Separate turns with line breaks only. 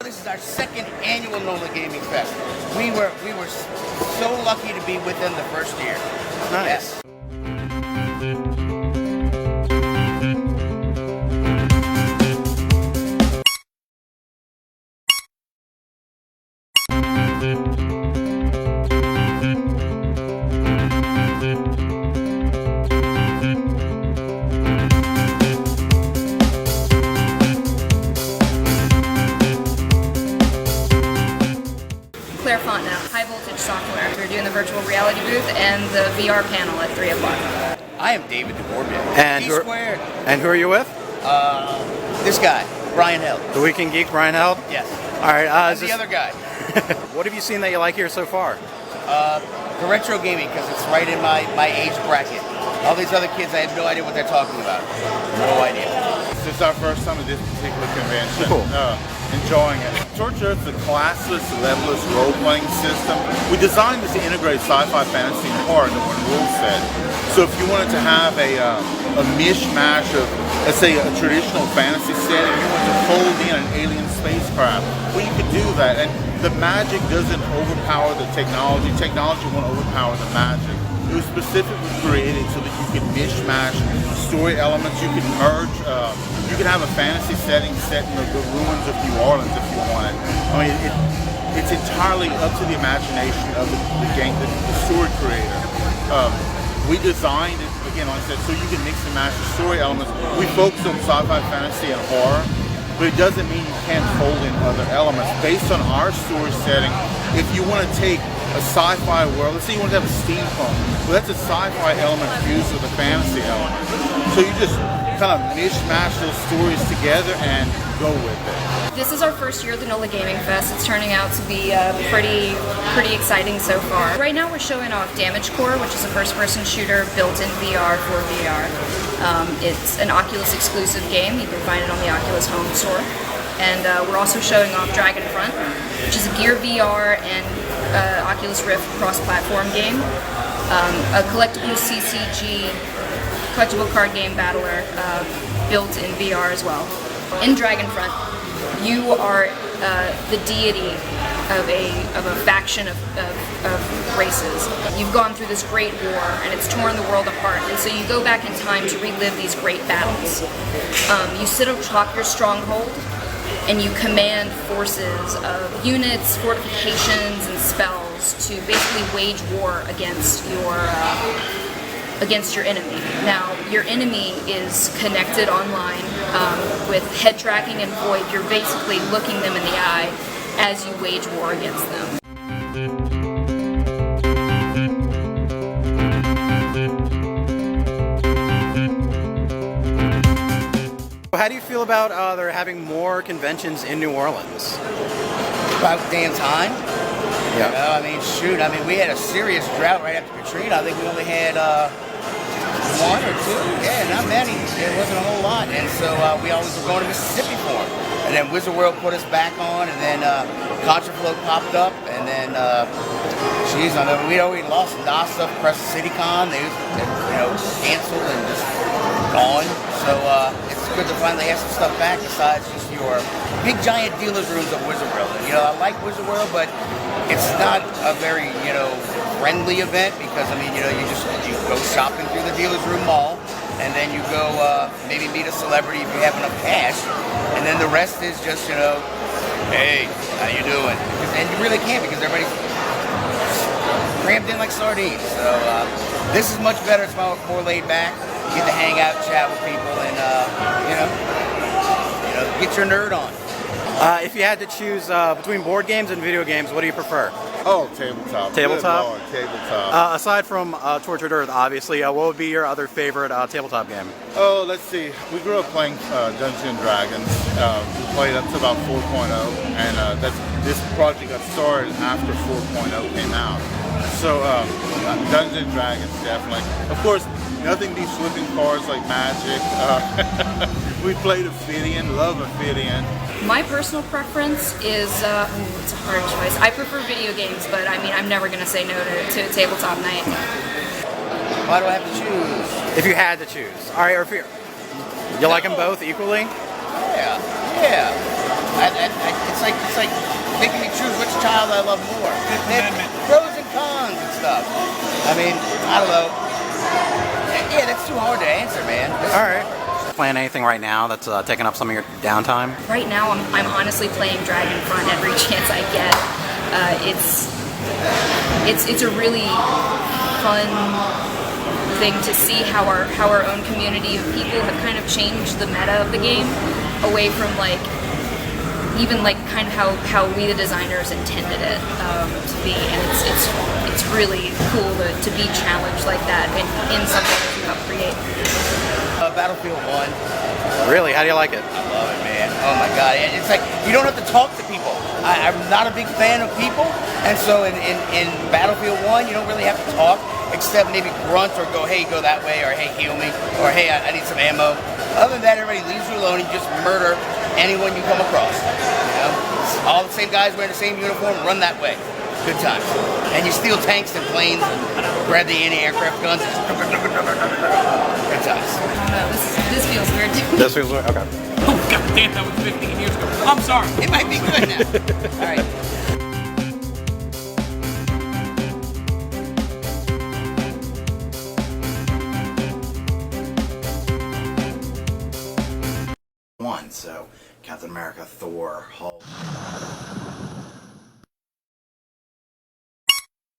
This is our second annual NOLA Gaming Fest. We were so lucky to be with them the first year.
Nice.
Yes.
Now, high voltage software. We're doing the virtual reality booth and the VR panel at 3 o'clock.
I am David DeGorbia.
And
G-Squared.
And who are you with?
This guy, Brian Held.
The Weekend Geek, Brian Held?
Yes.
All right.
The other guy.
What have you seen that you like here so far?
The retro gaming, because it's right in my age bracket. All these other kids, I have no idea what they're talking about. No idea.
This is our first time at this particular convention.
Cool.
Enjoying it. Torch Earth is a classless, level-less role-playing system. We designed this to integrate sci-fi, fantasy, and horrr into one rule set. So if you wanted to have a mishmash of, let's say, a traditional fantasy setting, you want to fold in an alien spacecraft, well, you could do that. And the magic doesn't overpower the technology. Technology won't overpower the magic. It was specifically created so that you could mishmash story elements. You could merge. You could have a fantasy setting set in the ruins of New Orleans if you wanted. I mean, it's entirely up to the imagination of the game, the story creator. We designed it, again, like I said, so you can mix and match the story elements. We focus on sci-fi, fantasy, and horror, but it doesn't mean you can't fold in other elements. Based on our story setting, if you want to take a sci-fi world, let's say you want to have a steampunk, well, that's a sci-fi element fused with a fantasy element. So you just kind of mishmash those stories together and go with it.
This is our first year at the NOLA Gaming Fest. It's turning out to be pretty exciting so far. Right now we're showing off Damage Core, which is a first-person shooter built in VR for VR. It's an Oculus exclusive game. You can find it on the Oculus Home Store. And we're also showing off Dragonfront, which is a Gear VR and Oculus Rift cross-platform game. A collectible CCG, collectible card game battler, built in VR as well. In Dragonfront, you are the deity of a faction of races. You've gone through this great war, and it's torn the world apart, and so you go back in time to relive these great battles. You sit atop your stronghold, and you command forces of units, fortifications, and spells to basically wage war against your enemy. Now, your enemy is connected online with head tracking and void. You're basically looking them in the eye as you wage war against them.
How do you feel about there having more conventions in New Orleans?
About damn time.
Yeah.
You know, I mean, shoot. I mean, we had a serious drought right after Katrina. I think we only had one or two. Yeah, not many. There wasn't a whole lot. And so we always were going to Mississippi for them. And then Wizard World put us back on, and then Contraflow popped up, and then, geez, I mean, we'd already lost DOS stuff, Crescent City Con. They canceled and just gone. So it's good to finally have some stuff back besides just your big giant dealer's rooms of Wizard World. And, you know, I like Wizard World, but it's not a very, friendly event because, I mean, you go shopping through the dealer's room mall, and then you go maybe meet a celebrity if you have enough cash, and then the rest is just, hey, how you doing? And you really can't because everybody's crammed in like sardines. So this is much better. It's more laid back. You get to hang out, chat with people, and get your nerd on.
If you had to choose between board games and video games, what do you prefer?
Oh, tabletop.
Tabletop?
Good Lord, tabletop.
Aside from Tortured Earth, obviously, what would be your other favorite tabletop game?
Oh, let's see. We grew up playing Dungeons and Dragons. We played up to about 4.0, and this project got started after 4.0 came out. So Dungeons and Dragons, definitely. Of course, nothing beats flipping cards like Magic. We played Ophidian, love Ophidian.
My personal preference is, it's a hard choice. I prefer video games, but I mean, I'm never going to say no to a tabletop night.
Why do I have to choose?
If you had to choose. All right, or if you like them both equally?
Yeah. It's it's like making me choose which child I love more. They have pros and cons and stuff. I mean, I don't know. Yeah, that's too hard to answer, man.
All right. Playing anything right now that's taking up some of your downtime?
Right now, I'm honestly playing Dragonfront every chance I get. It's a really fun thing to see how our own community of people have kind of changed the meta of the game away from like even like kind of how we the designers intended it to be, and it's really cool to be challenged like that in something that you help create.
Battlefield 1.
Really? How do you like it?
I love it, man. Oh my god. It's like you don't have to talk to people. I'm not a big fan of people, and so in Battlefield 1 you don't really have to talk except maybe grunt or go, hey, go that way, or hey, heal me, or hey, I need some ammo. Other than that, everybody leaves you alone and you just murder anyone you come across. You know? All the same guys wearing the same uniform, run that way. Good times. And you steal tanks and planes and grab the anti-aircraft guns. Good times.
I don't know, this feels weird too.
This feels weird? Okay.
Oh, god damn, that was 15 years ago. I'm sorry.
It might be good now. All right.
One, so Captain America, Thor, Hulk.